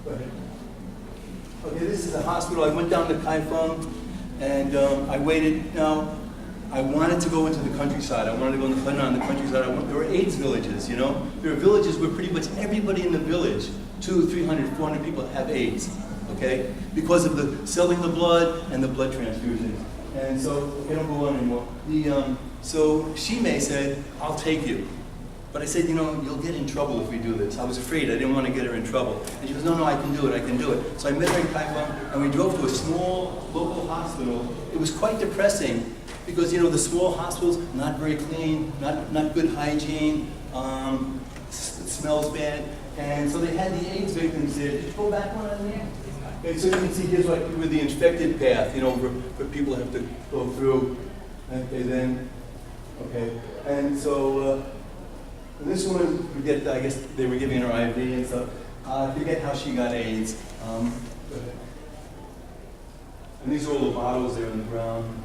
Go ahead. Okay, this is the hospital. I went down to Kaifeng, and I waited. Now, I wanted to go into the countryside. I wanted to go in the countryside. There were AIDS villages, you know? There are villages where pretty much everybody in the village, 200, 300, 400 people have AIDS, okay? Because of the selling the blood and the blood transfusions. And so, I don't go on anymore. So Shimei said, I'll take you. But I said, you know, you'll get in trouble if we do this. I was afraid. I didn't want to get her in trouble. And she goes, no, I can do it. I can do it. So I met her in Kaifeng, and we drove to a small local hospital. It was quite depressing because, you know, the small hospitals, not very clean, not good hygiene, it smells bad. And so they had the AIDS victims there. Did you go back one on there? Okay, so you can see here's like where the infected path, you know, where people have to go through. Okay, then, okay. And so, and this woman, I guess they were giving her IV and stuff. I forget how she got AIDS. And these are all the bottles there on the ground.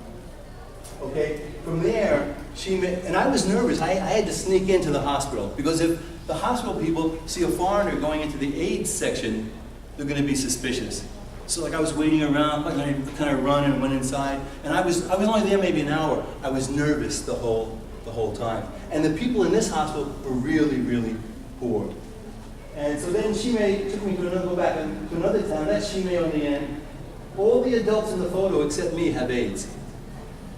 Okay, from there, and I was nervous. I had to sneak into the hospital because if the hospital people see a foreigner going into the AIDS section, they're going to be suspicious. So like I was waiting around, I kind of run and went inside, and I was only there maybe an hour. I was nervous the whole time. And the people in this hospital were really, really poor. And so then Shimei took me to another town. That's Shimei on the end. All the adults in the photo except me have AIDS.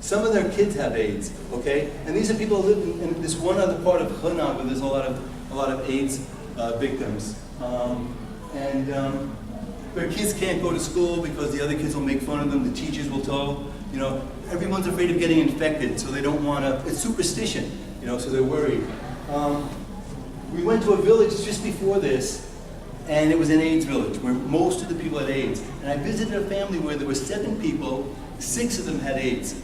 Some of their kids have AIDS, okay? And these are people who live in this one other part of Henan where there's a lot of AIDS victims. Their kids can't go to school because the other kids will make fun of them, the teachers will tell, you know, everyone's afraid of getting infected, so they don't want to, it's superstition, you know, so they're worried. We went to a village just before this, and it was an AIDS village where most of the people had AIDS. And I visited a family where there were 7 people, 6 of them had AIDS.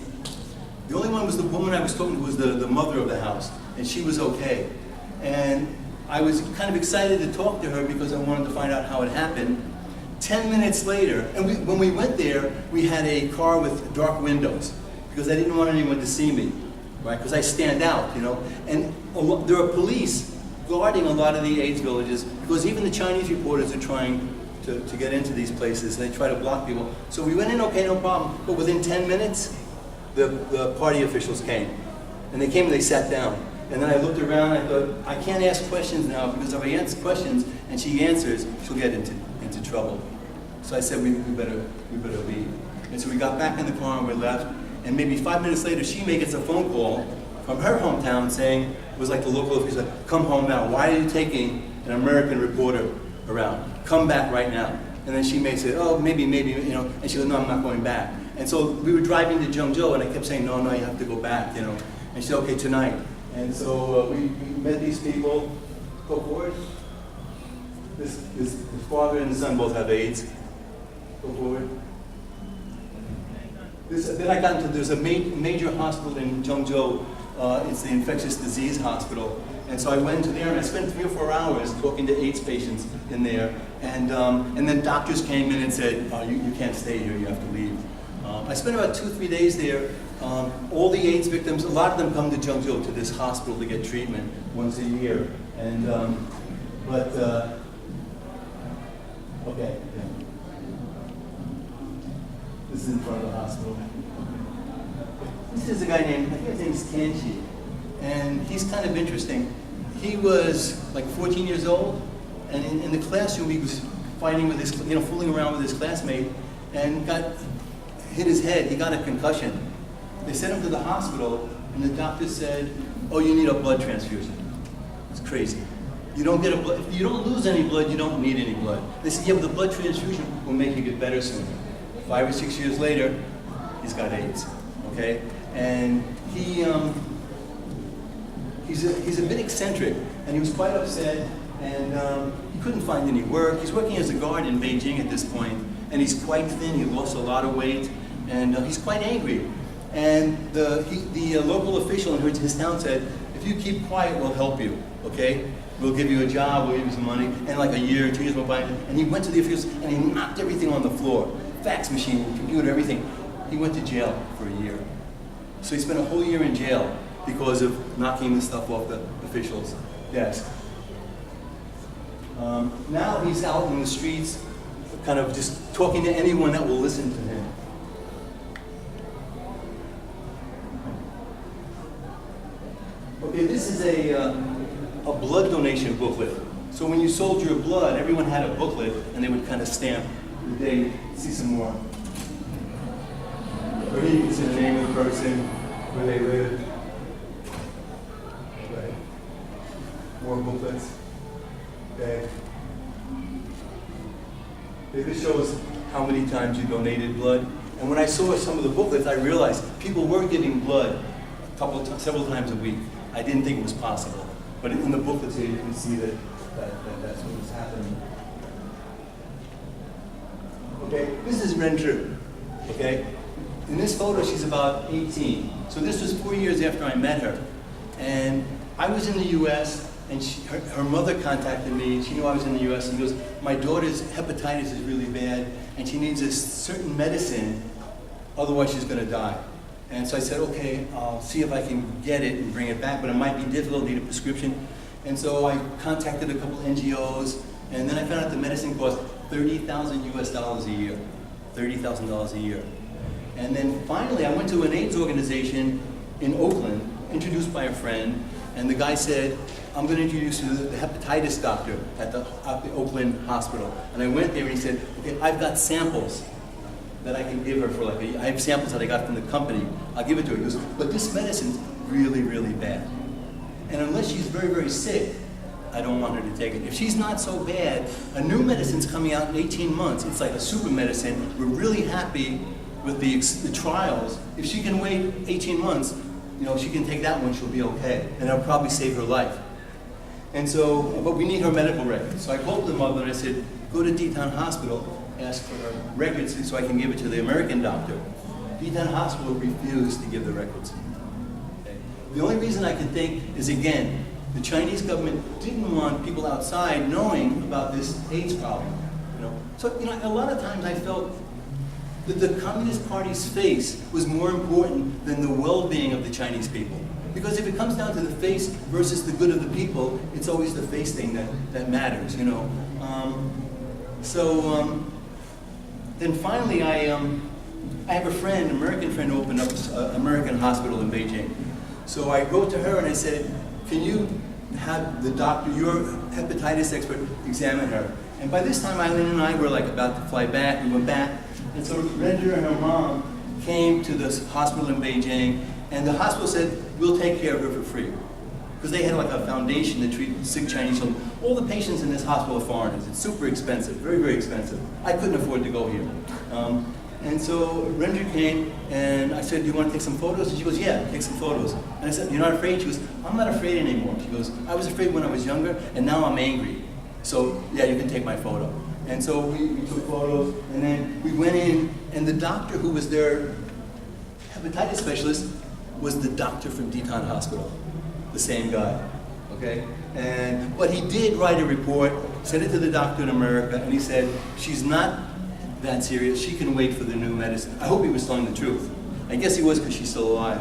The only one was the woman I was talking to, was the mother of the house, and she was okay. And I was kind of excited to talk to her because I wanted to find out how it happened. 10 minutes later, and when we went there, we had a car with dark windows because I didn't want anyone to see me, right? Because I stand out, you know. And there are police guarding a lot of the AIDS villages because even the Chinese reporters are trying to get into these places. And they try to block people. So we went in, okay, no problem. But within 10 minutes, the party officials came. And they came and they sat down. And then I looked around and I thought, I can't ask questions now because if I ask questions and she answers, she'll get into trouble. So I said, we better leave. And so we got back in the car and we left. And maybe 5 minutes later, Shimei gets a phone call from her hometown saying, it was like the local official said, come home now. Why are you taking an American reporter around? Come back right now. And then Shimei said, oh, maybe, you know. And she goes, no, I'm not going back. And so we were driving to Zhengzhou, and I kept saying, no, you have to go back, you know. And she said, okay, tonight. And so we met these people. Go forward. This father and son both have AIDS. Go forward. Then I got into, there's a major hospital in Zhengzhou. It's the infectious disease hospital. And so I went to there and I spent 3 or 4 hours talking to AIDS patients in there. And then doctors came in and said, oh, you can't stay here, you have to leave. I spent about 2 or 3 days there. All the AIDS victims, a lot of them come to Zhengzhou, to this hospital to get treatment once a year. And, okay. Yeah. This is in front of the hospital. This is a guy named, I think his name's Tanchi. And he's kind of interesting. He was like 14 years old, and in the classroom he was fighting with his, fooling around with his classmate, and hit his head. He got a concussion. They sent him to the hospital, and the doctor said, oh, you need a blood transfusion. It's crazy. You don't get if you don't lose any blood, you don't need any blood. They said, yeah, but the blood transfusion will make you get better sooner. 5 or 6 years later, he's got AIDS, okay? And he's a bit eccentric, and he was quite upset, and he couldn't find any work. He's working as a guard in Beijing at this point, and he's quite thin. He lost a lot of weight, and he's quite angry. And the local official in his town said, if you keep quiet, we'll help you, okay? We'll give you a job, we'll give you some money. And like a year, 2 years went by, and he went to the officials, and he knocked everything on the floor. Fax machine, computer, everything. He went to jail for a year. So he spent a whole year in jail because of knocking the stuff off the officials' desk. Now he's out in the streets, kind of just talking to anyone that will listen to him. Okay, this is a blood donation booklet. So when you sold your blood, everyone had a booklet, and they would kind of stamp the date. See some more. Or here you can see the name of the person, where they live. Right. More booklets. Okay. This shows how many times you donated blood. And when I saw some of the booklets, I realized people were giving blood several times a week. I didn't think it was possible. But in the booklets here, you can see that that's what was happening. Okay, this is Renju. Okay? In this photo, she's about 18. So this was 4 years after I met her. And I was in the US, and her mother contacted me. She knew I was in the US, and goes, my daughter's hepatitis is really bad, and she needs a certain medicine, otherwise she's gonna die. And so I said, okay, I'll see if I can get it and bring it back, but it might be difficult, need a prescription. And so I contacted a couple NGOs, and then I found out the medicine cost $30,000 US a year, $30,000 a year. And then finally, I went to an AIDS organization in Oakland, introduced by a friend, and the guy said, I'm going to introduce you to the hepatitis doctor at the Oakland hospital. And I went there, and he said, okay, I've got samples that I can give her for like I have samples that I got from the company. I'll give it to her. He goes, but this medicine's really, really bad. And unless she's very, very sick, I don't want her to take it. If she's not so bad, a new medicine's coming out in 18 months. It's like a super medicine. We're really happy with the trials. If she can wait 18 months, you know, she can take that one, she'll be okay. And it'll probably save her life. And so, but we need her medical records. So I called the mother and I said, go to D-Town Hospital, ask for her records so I can give it to the American doctor. D-Town Hospital refused to give the records. Okay. The only reason I can think is, again, the Chinese government didn't want people outside knowing about this AIDS problem. You know? So, you know, a lot of times I felt that the Communist Party's face was more important than the well-being of the Chinese people. Because if it comes down to the face versus the good of the people, it's always the face thing that matters, you know. Then finally, I have a friend, American friend, who opened up an American hospital in Beijing. So I wrote to her and I said, can you have the doctor, your hepatitis expert, examine her? And by this time, Eileen and I were like about to fly back. We went back. And so Renju and her mom came to this hospital in Beijing, and the hospital said, we'll take care of her for free. Because they had like a foundation to treat sick Chinese children. All the patients in this hospital are foreigners. It's super expensive, very, very expensive. I couldn't afford to go here. And so Renju came, and I said, do you want to take some photos? And she goes, yeah, take some photos. And I said, you're not afraid? She goes, I'm not afraid anymore. She goes, I was afraid when I was younger, and now I'm angry. So yeah, you can take my photo. And so we took photos, and then we went in, and the doctor who was their hepatitis specialist was the doctor from D-Town Hospital, the same guy, okay? But he did write a report, sent it to the doctor in America, and he said, she's not that serious, she can wait for the new medicine. I hope he was telling the truth. I guess he was because she's still alive.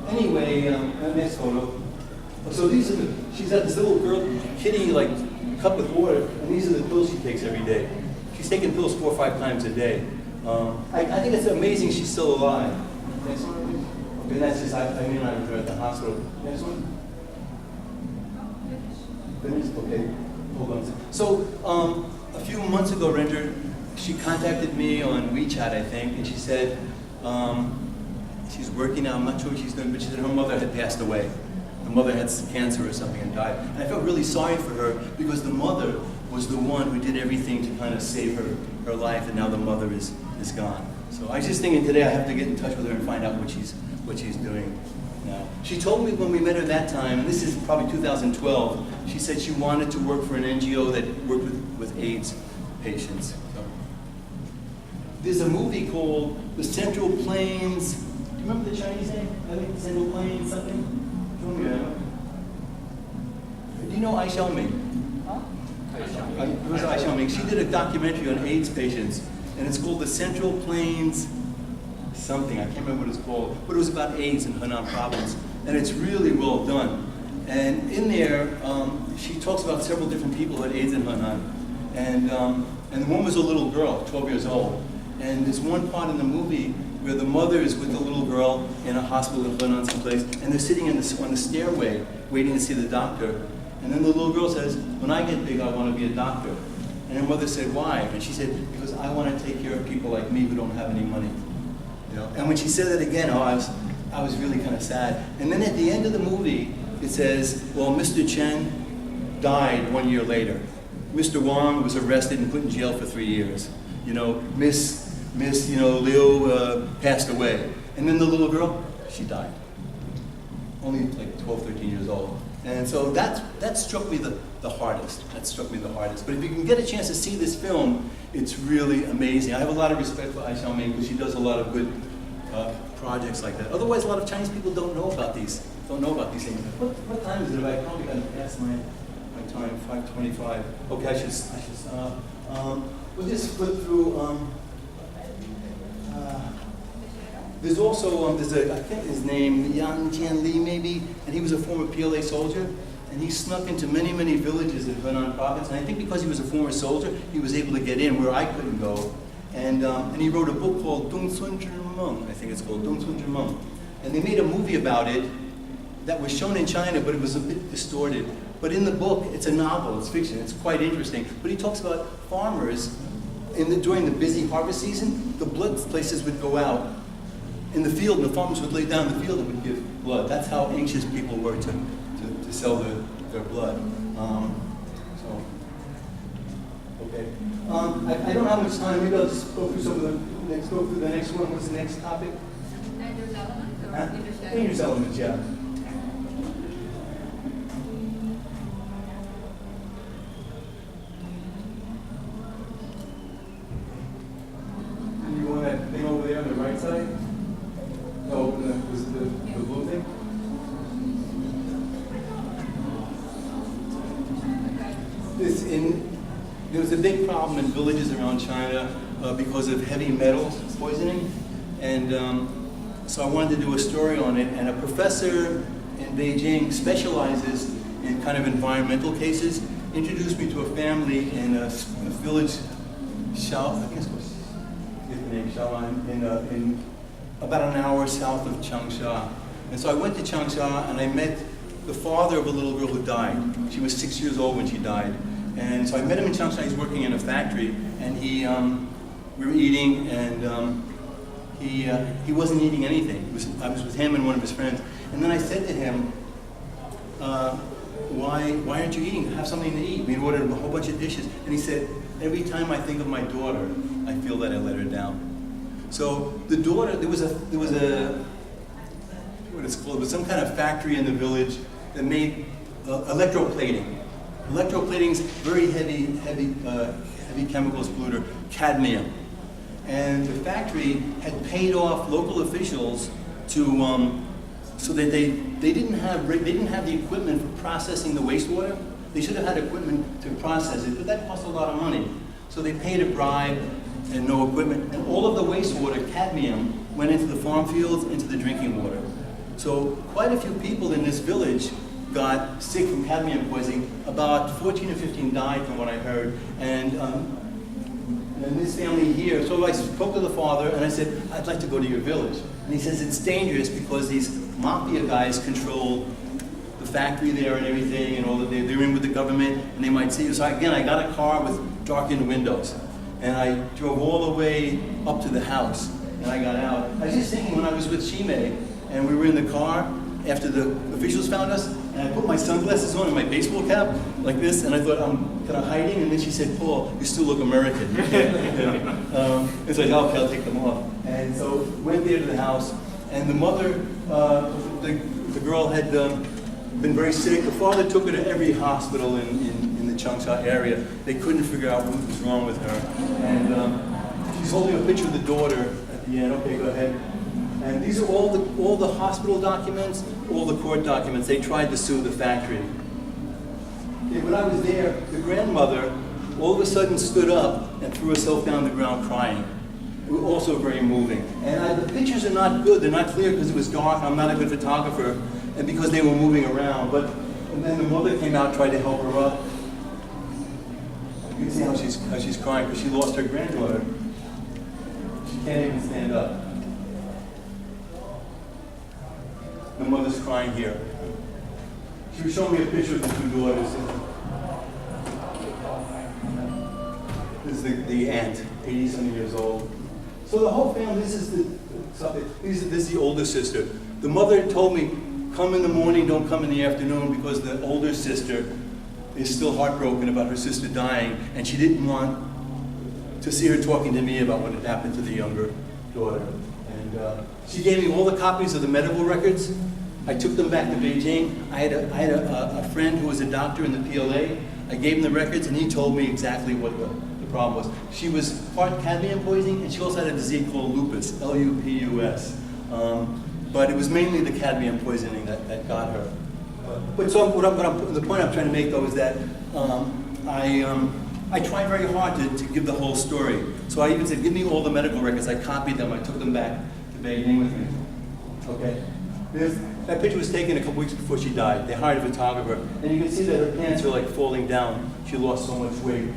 Anyway, next photo. So these are she's got this little girl, kitty, like, cup with water, and these are the pills she takes every day. She's taking pills 4 or 5 times a day. I think it's amazing she's still alive. Next one, please. Okay, that's just, I mean, I was at the hospital. Next one. Finished? Okay, hold on. So, a few months ago, Renju, she contacted me on WeChat, I think, and she said, she's working now, I'm not sure what she's doing, but she said her mother had passed away. The mother had cancer or something and died. And I felt really sorry for her because the mother was the one who did everything to kind of save her life, and now the mother is gone. So I was just thinking today I have to get in touch with her and find out what she's doing now. She told me when we met her that time, and this is probably 2012, she said she wanted to work for an NGO that worked with AIDS patients. So, there's a movie called The Central Plains. Do you remember the Chinese name? I think the Central Plains something? Do you know Ai Xiaoming? Huh? Who's Ai Xiaoming? She did a documentary on AIDS patients, and it's called The Central Plains something. I can't remember what it's called, but it was about AIDS in Henan province, and it's really well done. And in there, she talks about several different people who had AIDS in Henan. And the one was a little girl, 12 years old. And there's one part in the movie where the mother is with the little girl in a hospital in Henan someplace, and they're sitting on the stairway waiting to see the doctor. And then the little girl says, when I get big, I want to be a doctor. And her mother said, why? And she said, because I want to take care of people like me who don't have any money. You know? And when she said that again, I was really kind of sad. And then at the end of the movie, it says, well, Mr. Chen died 1 year later. Mr. Wang was arrested and put in jail for 3 years. You know, Miss Liu passed away. And then the little girl, she died. Only like 12, 13 years old. And so that struck me the hardest. That struck me the hardest. But if you can get a chance to see this film, it's really amazing. I have a lot of respect for Ai Xiaoming because she does a lot of good projects like that. Otherwise, a lot of Chinese people don't know about these. Don't know about these things. What time is it? I probably got to pass my time. 5:25. Okay, I should stop. We'll just flip through. There's also, I think his name, Yang Jianli maybe, and he was a former PLA soldier, and he snuck into many, many villages in Henan province, and I think because he was a former soldier, he was able to get in where I couldn't go. And he wrote a book called Dong Sun Zhi Meng, I think it's called, Dong Sun Zhi Meng. And they made a movie about it that was shown in China, but it was a bit distorted. But in the book, it's a novel, it's fiction, it's quite interesting. But he talks about farmers, during the busy harvest season, the blood places would go out in the field, and the farmers would lay down in the field and would give blood. That's how anxious people were to sell their blood. Okay. I don't have much time. Maybe I'll just go through go through the next one. What's the next topic? Dangerous elements or leadership? Dangerous elements, yeah. You want that thing over there on the right side? Oh, was it the blue thing? There was a big problem in villages around China because of heavy metals poisoning, and so I wanted to do a story on it. And a professor in Beijing specializes in kind of environmental cases. Introduced me to a family in a village, I think it's called in about an hour south of Changsha. And so I went to Changsha and I met the father of a little girl who died. She was 6 years old when she died. And so I met him in Changsha. He's working in a factory, and we were eating, and he wasn't eating anything. I was with him and one of his friends. And then I said to him, why aren't you eating? Have something to eat. We ordered a whole bunch of dishes. And he said, every time I think of my daughter, I feel that I let her down. So the daughter, there was a what it's called, it was some kind of factory in the village that made electroplating. Electroplating is very heavy chemicals polluter, cadmium. And the factory had paid off local officials to so that they didn't have the equipment for processing the wastewater. They should have had equipment to process it, but that cost a lot of money. So they paid a bribe and no equipment, and all of the wastewater, cadmium, went into the farm fields, into the drinking water. So quite a few people in this village got sick from cadmium poisoning. About 14 or 15 died from what I heard. And this family here, so I spoke to the father and I said, I'd like to go to your village. And he says it's dangerous because these mafia guys control the factory there and everything, and all that they're in with the government, and they might see you. So again, I got a car with darkened windows. And I drove all the way up to the house, and I got out. I was just thinking when I was with Shimei, and we were in the car after the officials found us, and I put my sunglasses on and my baseball cap like this, and I thought, I'm kind of hiding, and then she said, Paul, you still look American. It's like, okay, I'll take them off. And so went there to the house, and the mother, the girl had been very sick. The father took her to every hospital in the Changsha area. They couldn't figure out what was wrong with her. And she's holding a picture of the daughter at the end. Okay, go ahead. And these are all the hospital documents, all the court documents. They tried to sue the factory. Okay, when I was there, the grandmother all of a sudden stood up and threw herself down the ground crying. It was also very moving. And the pictures are not good. They're not clear because it was dark. I'm not a good photographer, and because they were moving around. But And then the mother came out, tried to help her up. You can see how she's crying because she lost her granddaughter. She can't even stand up. The mother's crying here. She was showing me a picture of the two daughters. This is the aunt, 80-something years old. So the whole family, this is the older sister. The mother told me, come in the morning, don't come in the afternoon, because the older sister is still heartbroken about her sister dying, and she didn't want to see her talking to me about what had happened to the younger daughter. And she gave me all the copies of the medical records. I took them back to Beijing. I had a friend who was a doctor in the PLA. I gave him the records, and he told me exactly what the problem was. She was part cadmium poisoning, and she also had a disease called lupus, L-U-P-U-S. But it was mainly the cadmium poisoning that got her. But so the point I'm trying to make, though, is that I tried very hard to give the whole story. So I even said, give me all the medical records. I copied them. I took them back to Beijing with me. Okay? That picture was taken a couple weeks before she died. They hired a photographer. And you can see that her pants are like falling down. She lost so much weight.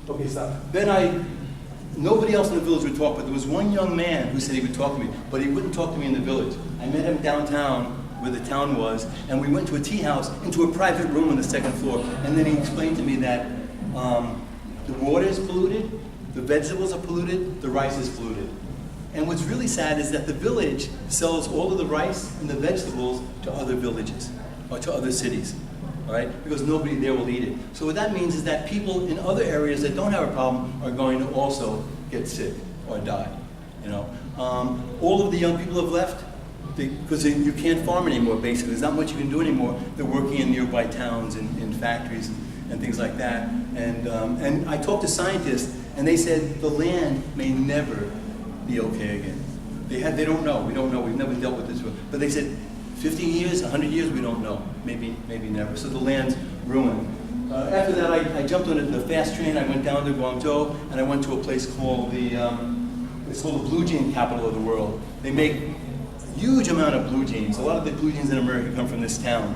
Okay, stop. Then nobody else in the village would talk, but there was one young man who said he would talk to me, but he wouldn't talk to me in the village. I met him downtown, where the town was, and we went to a tea house, into a private room on the second floor, and then he explained to me that the water is polluted, the vegetables are polluted, the rice is polluted. And what's really sad is that the village sells all of the rice and the vegetables to other villages, or to other cities. All right? Because nobody there will eat it. So what that means is that people in other areas that don't have a problem are going to also get sick or die. You know, all of the young people have left because you can't farm anymore. Basically, there's not much you can do anymore. They're working in nearby towns, in factories, and things like that. And I talked to scientists, and they said the land may never be okay again. They don't know. We don't know. We've never dealt with this. But they said 50 years, 100 years, we don't know. Maybe never. So the land's ruined. After that, I jumped on the fast train. I went down to Guangzhou, and I went to a place called it's called the blue jean capital of the world. They make a huge amount of blue jeans. A lot of the blue jeans in America come from this town.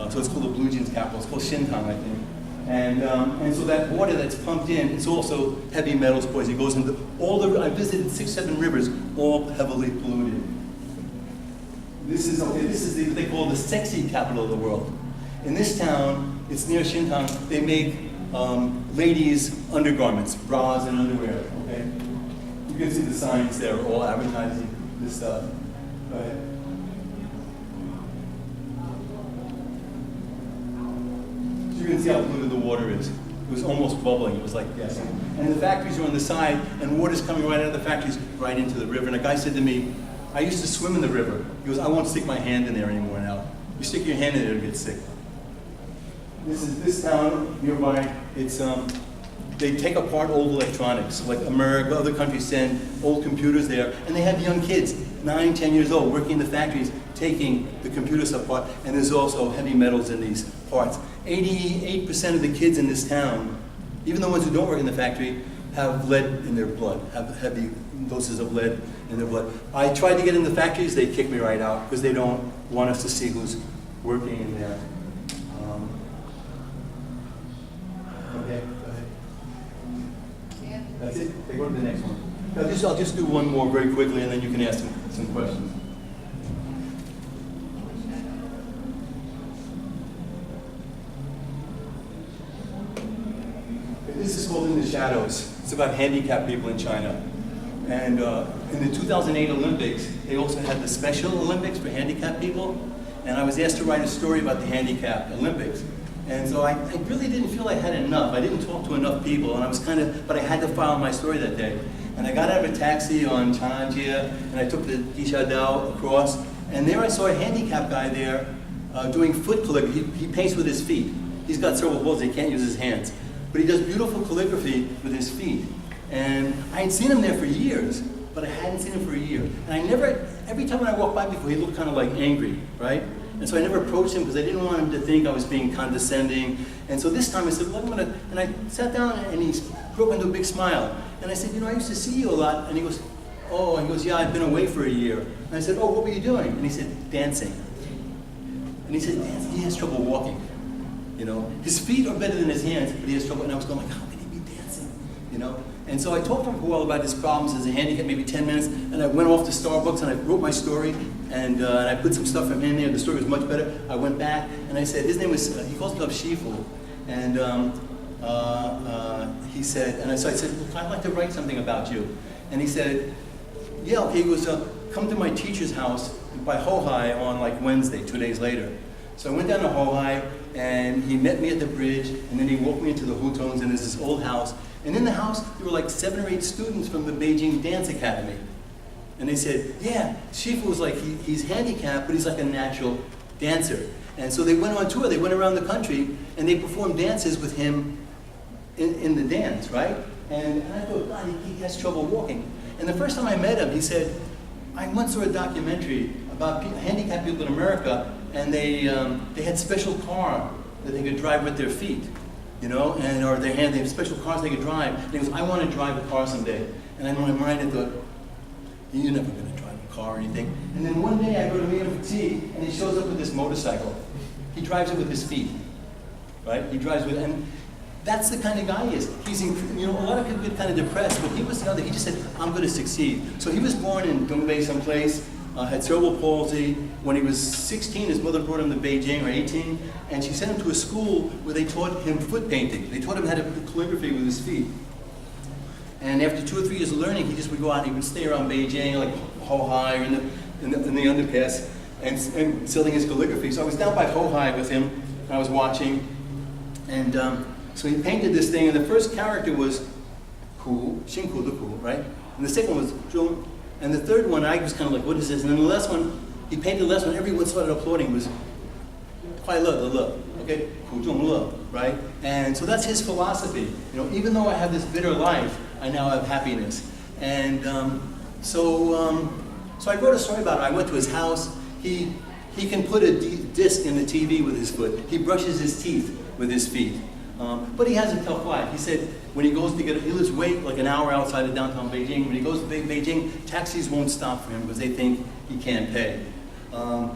So it's called the blue jeans capital. It's called Xintang, I think. And so that water that's pumped in, it's also heavy metals poison. It goes into I visited 6-7 rivers, all heavily polluted. This is what they call the sexy capital of the world. In this town, it's near Xintang, they make ladies' undergarments, bras and underwear, okay? You can see the signs there, all advertising this stuff. Go ahead. So you can see how polluted the water is. It was almost bubbling, it was like gasoline. And the factories are on the side, and water's coming right out of the factories, right into the river. And a guy said to me, I used to swim in the river. He goes, I won't stick my hand in there anymore now. You stick your hand in there, it'll get sick. This is this town nearby. It's they take apart old electronics. Like America, other countries send old computers there, and they have young kids, 9, 10 years old, working in the factories, taking the computers apart. And there's also heavy metals in these parts. 88% of the kids in this town, even the ones who don't work in the factory, have lead in their blood, have heavy doses of lead in their blood. I tried to get in the factories, they kick me right out because they don't want us to see who's working in there. Okay, go ahead. Yeah. That's it. Okay, go to the next one. I'll just do one more very quickly, and then you can ask some questions. This is called In the Shadows. It's about handicapped people in China. And in the 2008 Olympics, they also had the Special Olympics for handicapped people. And I was asked to write a story about the handicapped Olympics. And so I really didn't feel I had enough. I didn't talk to enough people, and I was but I had to file my story that day. And I got out of a taxi on Changjia, and I took the Dishadao across, and there I saw a handicapped guy there doing foot calligraphy. He paints with his feet. He's got cerebral palsy, he can't use his hands. But he does beautiful calligraphy with his feet. And I had seen him there for years, but I hadn't seen him for a year. And every time I walked by before, he looked kind of like angry, right? And so I never approached him because I didn't want him to think I was being condescending. And so this time I said, look, and I sat down and he broke into a big smile. And I said, I used to see you a lot. And he goes, yeah, I've been away for a year. And I said, what were you doing? And he said, dancing. And he said, he has trouble walking. You know, his feet are better than his hands, but he has trouble. And I was going like, how can he be dancing? You know? And so I talked to him for a while about his problems as a handicap, maybe 10 minutes, and I went off to Starbucks and I wrote my story, and I put some stuff from in there. The story was much better. I went back and I said, his name was, he calls himself Shifu, and he said, and so I said, look, I'd like to write something about you. And he said, yeah, okay. He goes, come to my teacher's house by Hohai on like Wednesday, 2 days later. So I went down to Hohai, and he met me at the bridge, and then he walked me into the Hutongs, and there's this old house. And in the house, there were like 7 or 8 students from the Beijing Dance Academy. And they said, yeah, Shifu was like, he's handicapped, but he's like a natural dancer. And so they went on tour, they went around the country, and they performed dances with him in the dance, right? And I thought, God, he has trouble walking. And the first time I met him, he said, I once saw a documentary about handicapped people in America, and they had special car that they could drive with their feet, you know, and or they had special cars they could drive. And he goes, I want to drive a car someday. And in my mind I thought, you're never going to drive a car or anything. And then one day I go to meet him for tea, and he shows up with this motorcycle. He drives it with his feet, right? He drives with, and that's the kind of guy he is. He's, you know, a lot of people get kind of depressed, but he was the other. He just said, I'm going to succeed. So he was born in Dongbei someplace. Had cerebral palsy. When he was 16, his mother brought him to Beijing, or 18, and she sent him to a school where they taught him foot painting. They taught him how to do calligraphy with his feet. And after 2 or 3 years of learning, he just would go out and he would stay around Beijing, like Hohai, or in the underpass, and selling his calligraphy. So I was down by Hohai with him, and I was watching, and so he painted this thing, and the first character was Ku, Xingku the Ku, right? And the second one was Zhong. And the third one, I was kind of like, what is this? And then the last one, he painted the last one, everyone started applauding, was Kuai Le, the Le, okay? Ku Zhong Le, right? And so that's his philosophy. You know, even though I have this bitter life, I now have happiness. And so I wrote a story about it. I went to his house. He can put a disc in the TV with his foot. He brushes his teeth with his feet. But he has a tough life. He said when he goes to he lives like an hour outside of downtown Beijing. When he goes to Beijing, taxis won't stop for him because they think he can't pay.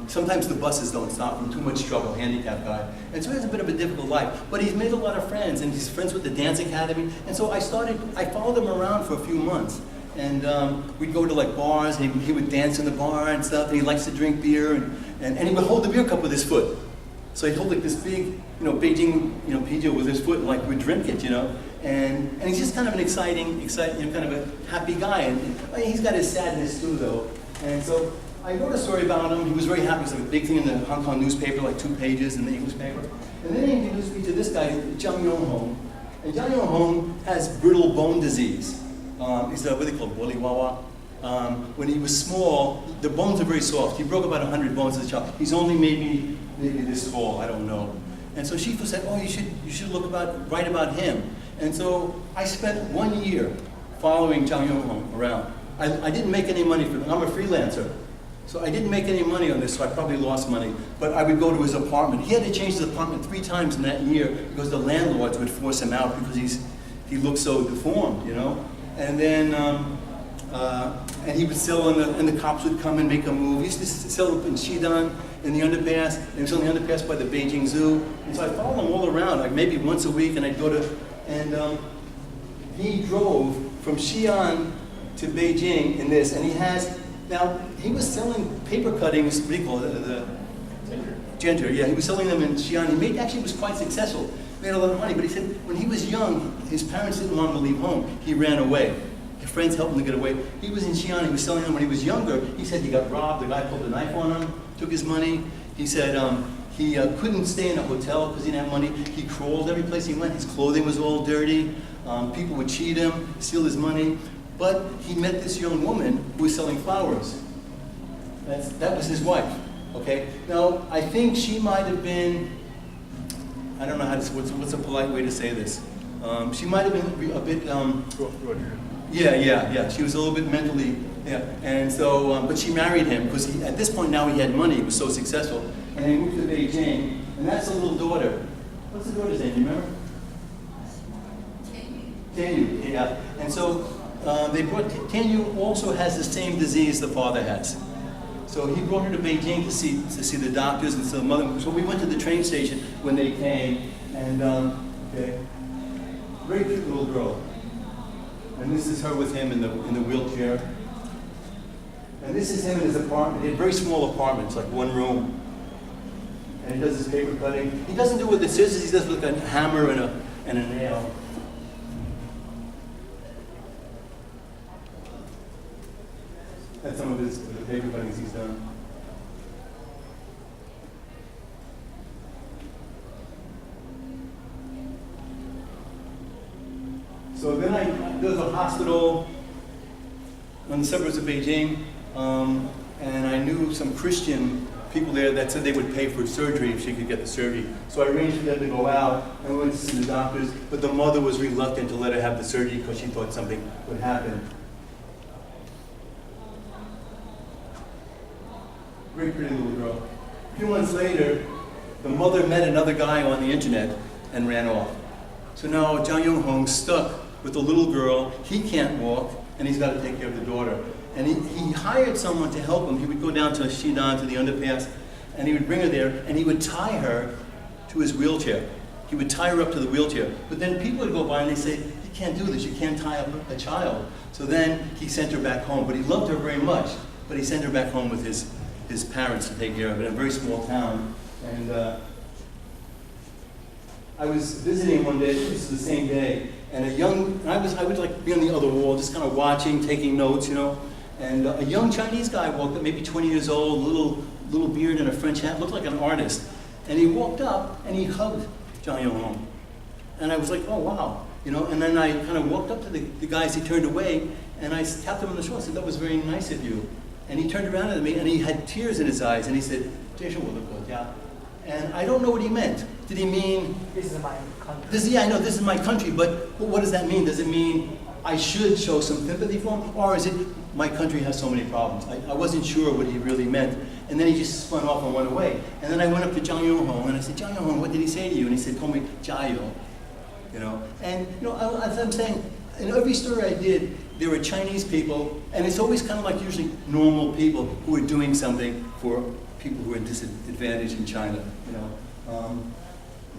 Sometimes the buses don't stop for him, too much trouble, handicapped guy. And so he has a bit of a difficult life. But he's made a lot of friends, and he's friends with the dance academy. And so I followed him around for a few months. And we'd go to like bars, and he would dance in the bar and stuff, and he likes to drink beer, and he would hold the beer cup with his foot. So he'd hold like this big, you know, Beijing, you know, pijiu with his foot, and like we'd drink it, you know. And he's just kind of an exciting, you know, kind of a happy guy. And I mean, he's got his sadness too, though. And so I wrote a story about him. He was very happy. It was like a big thing in the Hong Kong newspaper, like 2 pages in the English paper. And then he introduced me to this guy, Zhang Yonghong. And Zhang Yonghong has brittle bone disease. He's what they call Boliwawa. When he was small, the bones are very soft. He broke about 100 bones as a child. He's only maybe this tall, I don't know. And so Shifu said, oh, you should write about him. And so I spent 1 year following Zhang Yonghong around. I didn't make any money from it. I'm a freelancer. So I didn't make any money on this, so I probably lost money. But I would go to his apartment. He had to change his apartment 3 times in that year because the landlords would force him out because he looked so deformed, you know. And then and he would sell, and the cops would come and make a move. He used to sell in Xidan, in the underpass, and he was on the underpass by the Beijing Zoo. And so I followed him all around, like maybe once a week, and I'd go to, and he drove from Xi'an to Beijing in this, and he was selling paper cuttings, what do you call it, the Genter, yeah, he was selling them in Xi'an. He actually was quite successful, made a lot of money, but he said when he was young, his parents didn't want him to leave home. He ran away. His friends helped him to get away. He was in Xi'an, he was selling them when he was younger. He said he got robbed, the guy pulled a knife on him, took his money. He said he couldn't stay in a hotel because he didn't have money. He crawled every place he went. His clothing was all dirty. People would cheat him, steal his money. But he met this young woman who was selling flowers. That was his wife, okay? Now, I think she might have been, I don't know what's a polite way to say this. She might have been a bit, yeah. She was a little bit mentally, yeah. And so, but she married him because at this point now he had money. He was so successful. And he moved to Beijing, and that's the little daughter. What's the daughter's name, do you remember? Tianyu, yeah. And so they brought, Tianyu also has the same disease the father has. So he brought her to Beijing to see the doctors and so the mother. So we went to the train station when they came, and okay, very cute little girl. And this is her with him in the wheelchair. And this is him in his apartment. He had a very small apartment, it's like one room. And he does his paper cutting. He doesn't do it with the scissors. He does it with a hammer and a nail. That's some of the paper cuttings he's done. So then there was a hospital on the suburbs of Beijing, and I knew some Christian people there that said they would pay for surgery if she could get the surgery. So I arranged for them to go out, and we went to see the doctors, but the mother was reluctant to let her have the surgery because she thought something would happen. Very pretty little girl. A few months later, the mother met another guy on the internet and ran off. So now Zhang Yonghong's stuck with the little girl. He can't walk, and he's got to take care of the daughter. And he hired someone to help him. He would go down to Xidan, to the underpass, and he would bring her there, and he would tie her to his wheelchair. He would tie her up to the wheelchair. But then people would go by and they say, you can't do this, you can't tie up a child. So then he sent her back home. But he loved her very much, but he sent her back home with his parents to take care of it in a very small town. And I was visiting one day, this is the same day, and I would like be on the other wall, just kind of watching, taking notes, you know. And a young Chinese guy walked up, maybe 20 years old, little beard and a French hat, looked like an artist. And he walked up and he hugged Zhang Yonghong. And I was like, oh wow, you know. And then I kind of walked up to the guys, he turned away, and I tapped him on the shoulder. I said, that was very nice of you. And he turned around at me, and he had tears in his eyes, and he said, 这是我的国家. And I don't know what he meant. Did he mean, this is my country? I know this is my country, but what does that mean? Does it mean I should show some sympathy for him? Or is it, my country has so many problems? I wasn't sure what he really meant. And then he just spun off and went away. And then I went up to Zhang Yonghong, and I said, Zhang Yonghong, what did he say to you? And he said, told me, 加油. You know, and you know, as I'm saying, in every story I did, there were Chinese people, and it's always kind of like usually normal people who are doing something for people who are disadvantaged in China. You know.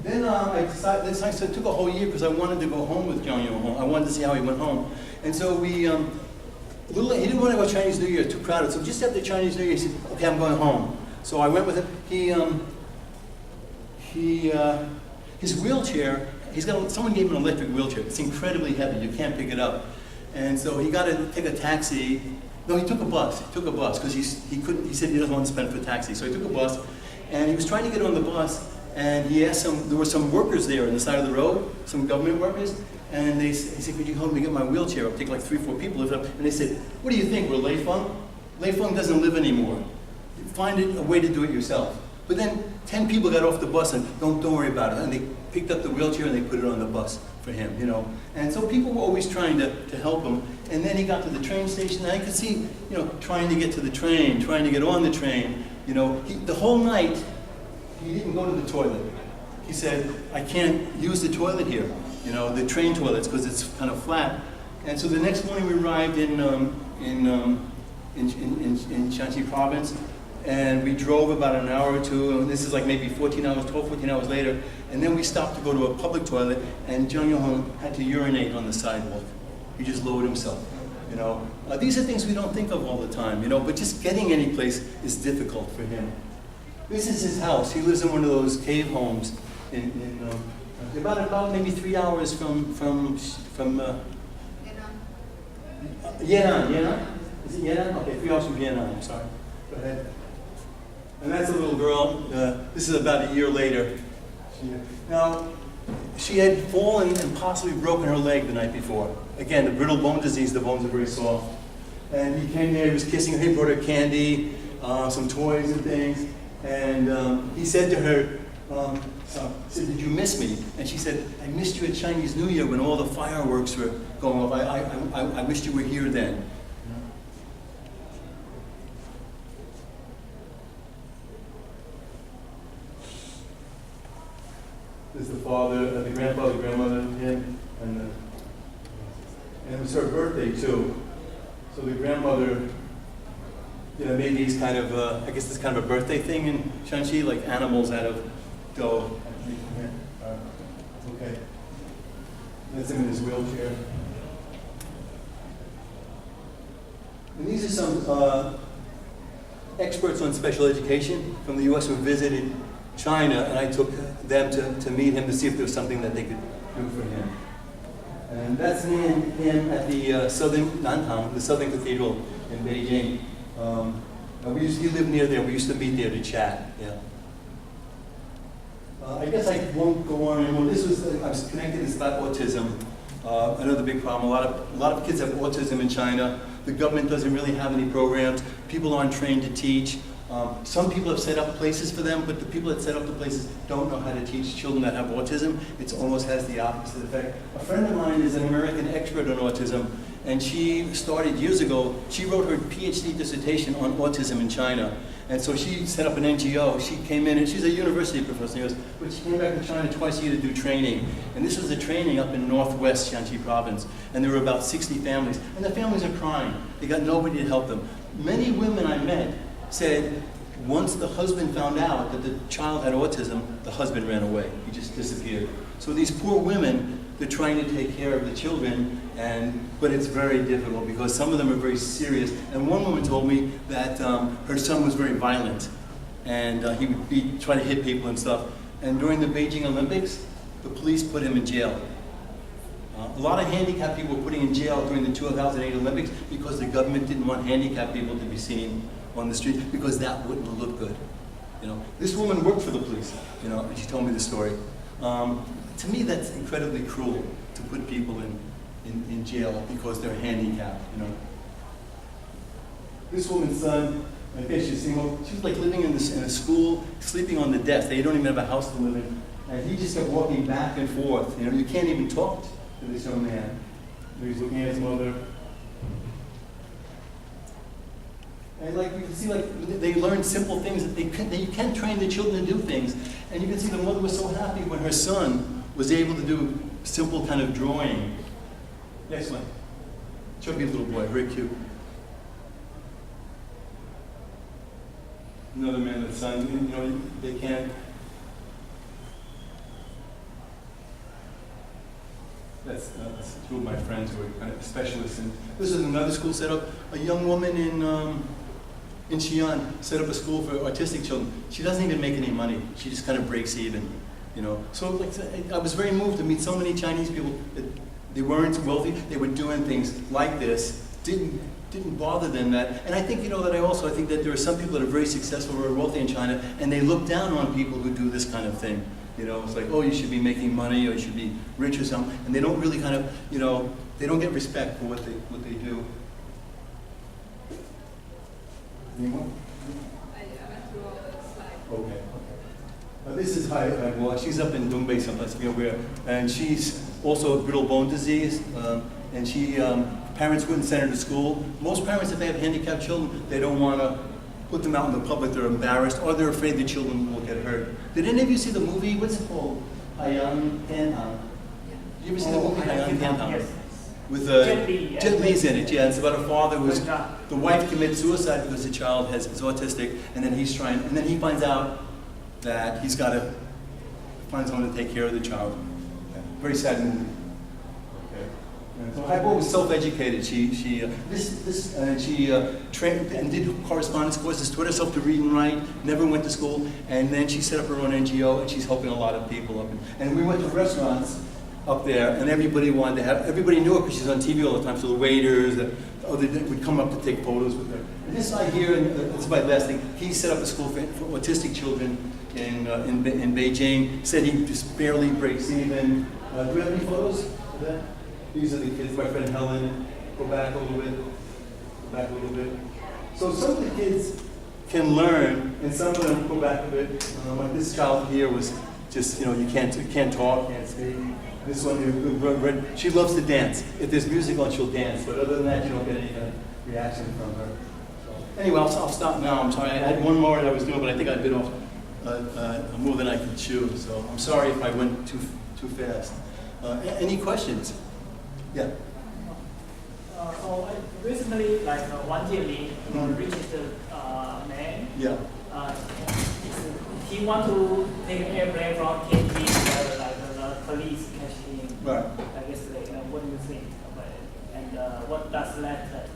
Then I decided, it took a whole year because I wanted to go home with Zhang Yonghong. I wanted to see how he went home. And so we, he didn't want to go Chinese New Year, too crowded. So just after Chinese New Year, he said, okay, I'm going home. So I went with him. His wheelchair, someone gave him an electric wheelchair. It's incredibly heavy, you can't pick it up. And so he got to take a taxi. No, he took a bus. He took a bus because he said he doesn't want to spend for a taxi. So he took a bus, and he was trying to get on the bus, and he asked there were some workers there on the side of the road, some government workers, and he said, could you help me get my wheelchair up? Take like 3 or 4 people lift it up. And they said, what do you think, we're Lei Feng? Lei Feng doesn't live anymore. Find a way to do it yourself. But then 10 people got off the bus and don't worry about it. And they picked up the wheelchair and they put it on the bus for him, you know. And so people were always trying to help him. And then he got to the train station, and I could see, you know, trying to get to the train, trying to get on the train. You know, the whole night, he didn't go to the toilet. He said, I can't use the toilet here, you know, the train toilets, because it's kind of flat. And so the next morning we arrived in Shanxi province, and we drove about an hour or two, and this is like maybe 12, 14 hours later, and then we stopped to go to a public toilet, and Zhang Yonghong had to urinate on the sidewalk. He just lowered himself, you know. These are things we don't think of all the time, you know, but just getting any place is difficult for him. This is his house. He lives in one of those cave homes about maybe 3 hours from Yan'an. Is it Yan'an? Okay, 3 hours from Yan'an, I'm sorry. Go ahead. And that's a little girl. This is about a year later. Now, she had fallen and possibly broken her leg the night before. Again, the brittle bone disease, the bones are very soft. And he came there, he was kissing her, he brought her candy, some toys and things. And he said to her, he said, did you miss me? And she said, I missed you at Chinese New Year when all the fireworks were going off. I wished you were here then. This is the father, the grandfather, grandmother, him, and it was her birthday too. So the grandmother you know, made these kind of, I guess it's kind of a birthday thing in Shanxi, like animals out of dough. Okay. That's him in his wheelchair. And these are some experts on special education from the U.S. who visited China, and I took them to meet him to see if there was something that they could do for him. And that's me and him at the Southern Nantang, the Southern Cathedral in Beijing. He lived near there. We used to meet there to chat. Yeah. I guess I won't go on anymore. I was connected to this about autism. Another big problem. A lot of kids have autism in China. The government doesn't really have any programs. People aren't trained to teach. Some people have set up places for them, but the people that set up the places don't know how to teach children that have autism. It almost has the opposite effect. A friend of mine is an American expert on autism, and she started years ago. She wrote her PhD dissertation on autism in China. And so she set up an NGO. She came in, and she's a university professor, but she came back to China twice a year to do training. And this was a training up in northwest Shanxi province. And there were about 60 families. And the families are crying. They got nobody to help them. Many women I met said once the husband found out that the child had autism, the husband ran away. He just disappeared. So these poor women, they're trying to take care of the children, but it's very difficult because some of them are very serious. And one woman told me that her son was very violent, and he would try to hit people and stuff. And during the Beijing Olympics, the police put him in jail. A lot of handicapped people were putting in jail during the 2008 Olympics because the government didn't want handicapped people to be seen on the street because that wouldn't look good. You know, this woman worked for the police. You know, and she told me the story. To me, that's incredibly cruel to put people in jail because they're handicapped. You know, this woman's son, I guess she's single. She was like living in a school, sleeping on the desk. They don't even have a house to live in, and he just kept walking back and forth. You know, you can't even talk to this young man. He's looking at his mother. And like you can see, like they learn simple things that you can train the children to do things. And you can see the mother was so happy when her son was able to do simple kind of drawing. Next one. Chubby little boy, very cute. Another man and son, you know, they can't. That's two of my friends who are kind of specialists. And this is another school set up. A young woman in Xi'an set up a school for autistic children. She doesn't even make any money. She just kind of breaks even, you know. So like, I was very moved to meet so many Chinese people that they weren't wealthy. They were doing things like this. Didn't bother them that. And I think, you know, that I think that there are some people that are very successful, very wealthy in China, and they look down on people who do this kind of thing. You know, it's like, oh, you should be making money, or you should be rich or something. And they don't really kind of, you know, they don't get respect for what they do. Anyone? I went through all the slides. Okay. This is well, she's up in Dongbei someplace, I forget where, and she's also brittle bone disease, and she, parents wouldn't send her to school. Most parents, if they have handicapped children, they don't want to put them out in the public. They're embarrassed, or they're afraid the children will get hurt. Did any of you see the movie? What's it called? Haiyang Tiantang. Did you ever see the movie Haiyang Tiantang? Yes. With Jet Li's in it. Yeah, it's about a father who's the wife commits suicide because the child is autistic, and then he finds out that he's got to find someone to take care of the child. Okay. Very sad movie. Okay. And so Haibo was self-educated. She trained and did correspondence courses, taught herself to read and write. Never went to school, and then she set up her own NGO, and she's helping a lot of people. And we went to restaurants up there, and everybody knew her because she's on TV all the time. So the waiters, they would come up to take photos with her. And this guy here, and this is my last thing, he set up a school for autistic children in Beijing. Said he just barely breaks even. Do we have any photos of that? These are the kids. My friend Helen. Go back a little bit. Go back a little bit. So some of the kids can learn, and some of them go back a bit. Like this child here was just, you know, you can't talk, can't speak. This one, she loves to dance. If there's music on, she'll dance. But other than that, you don't get any reaction from her. So, anyway, I'll stop now. I'm sorry. I had one more that I was doing, but I think I bit off more than I could chew. So I'm sorry if I went too fast. Any questions? Yeah. So recently, like Wang Jianming, registered man. Yeah. He want to take an airplane from Tianjin, like the police catch him. Right. Yesterday. What do you think about it? And what does that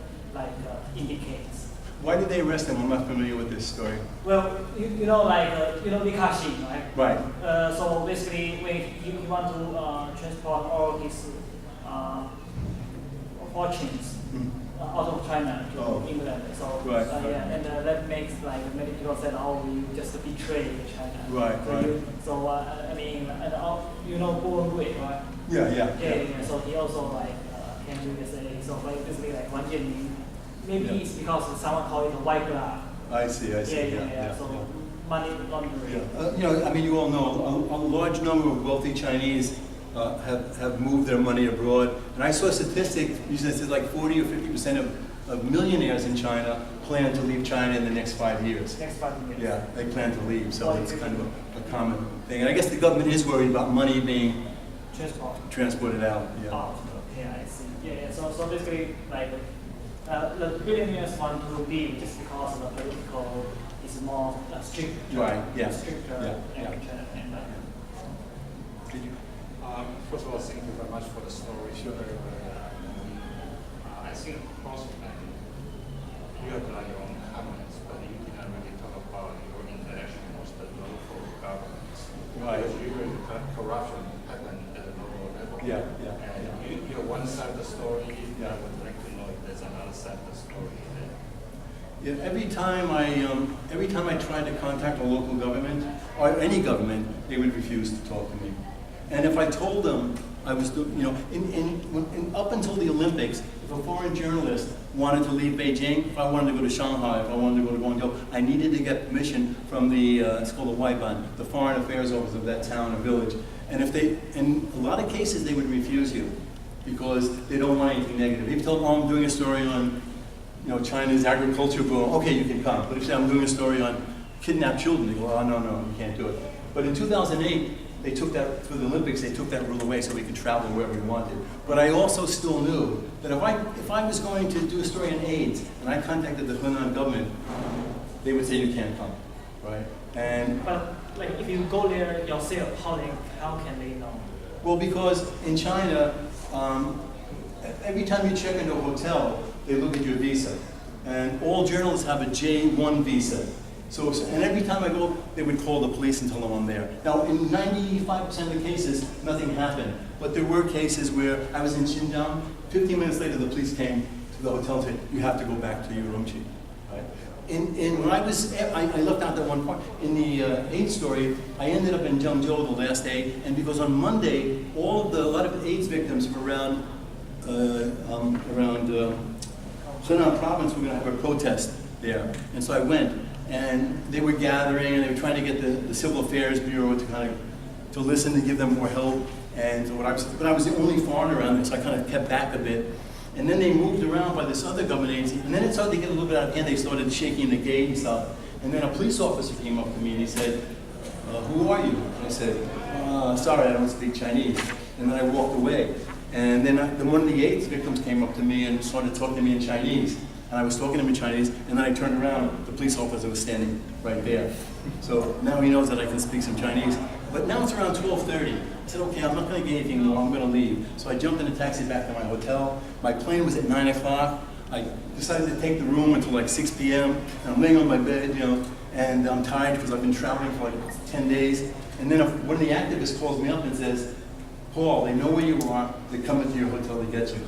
indicates? Why did they arrest him? I'm not familiar with this story. Well, you know, Likashing, right? Right. So basically, when he want to transport all his fortunes out of China to England. So right. Yeah, and that makes like many people said, "Oh, you just betray China." Right. So, right. I mean, and you know, Paul Mooney, right? Yeah. So he also came to USA. So basically, like Wang Jianming, maybe it's because someone called it a white glove. I see. Yeah. So money laundering. Yeah. I mean, you all know a large number of wealthy Chinese have moved their money abroad. And I saw a statistic, usually it says like 40 or 50% of millionaires in China plan to leave China in the next 5 years. Next 5 years. Yeah, they plan to leave, so it's kind of a common thing. And I guess the government is worried about money being transported out. Yeah. Oh, okay, I see. Yeah. So basically, like the billionaires want to leave just because the political is more strict. Right. Yeah. Stricter. Yeah. Did you? First of all, thank you very much for the story. Sure. I think also you have your own comments, but you didn't really talk about your interaction with the local governments. Right. Because usually corruption happens at the local level. Yeah. And you're one side of the story. Yeah. I would like to know if there's another side of the story. Yeah, every time I tried to contact a local government or any government, they would refuse to talk to me. And if I told them I was, up until the Olympics, if a foreign journalist wanted to leave Beijing, if I wanted to go to Shanghai, if I wanted to go to Guangzhou, I needed to get permission from the, it's called the Waiban, the Foreign Affairs Office of that town or village. And in a lot of cases, they would refuse you because they don't want anything negative. If you tell them, oh, I'm doing a story on, China's agriculture boom, okay, you can come. But if you say, I'm doing a story on kidnapped children, they go, oh, no, you can't do it. But in 2008, they took that, for the Olympics, they took that rule away so we could travel wherever we wanted. But I also still knew that if I was going to do a story on AIDS, and I contacted the Hunan government, they would say you can't come, right? But like if you go there yourself, how can they know? Well, because in China, every time you check into a hotel, they look at your visa. And all journalists have a J1 visa. So, and every time I go, they would call the police and tell them I'm there. Now, in 95% of the cases, nothing happened. But there were cases where I was in Xinjiang, 15 minutes later, the police came to the hotel and said, you have to go back to your room, chief. Right? When I left out that one part. In the AIDS story, I ended up in Zhengzhou the last day, and because on Monday, a lot of AIDS victims from around Hunan province were going to have a protest there. And so I went. And they were gathering, and they were trying to get the Civil Affairs Bureau to listen, to give them more help. And but I was the only foreigner around there, so I kind of kept back a bit. And then they moved around by this other government agency, and then it started to get a little bit out of hand. They started shaking the gate and stuff. And then a police officer came up to me and he said, "Who are you?" And I said, "Sorry, I don't speak Chinese." And then I walked away. And then one of the AIDS victims came up to me and started talking to me in Chinese. And I was talking to him in Chinese, and then I turned around, the police officer was standing right there. So now he knows that I can speak some Chinese. But now it's around 12:30. I said, okay, I'm not going to get anything more, I'm going to leave. So I jumped in a taxi back to my hotel. My plane was at 9 o'clock. I decided to take the room until like 6 p.m. And I'm laying on my bed, and I'm tired because I've been traveling for like 10 days. And then one of the activists calls me up and says, Paul, they know where you are, they're coming to your hotel to get you.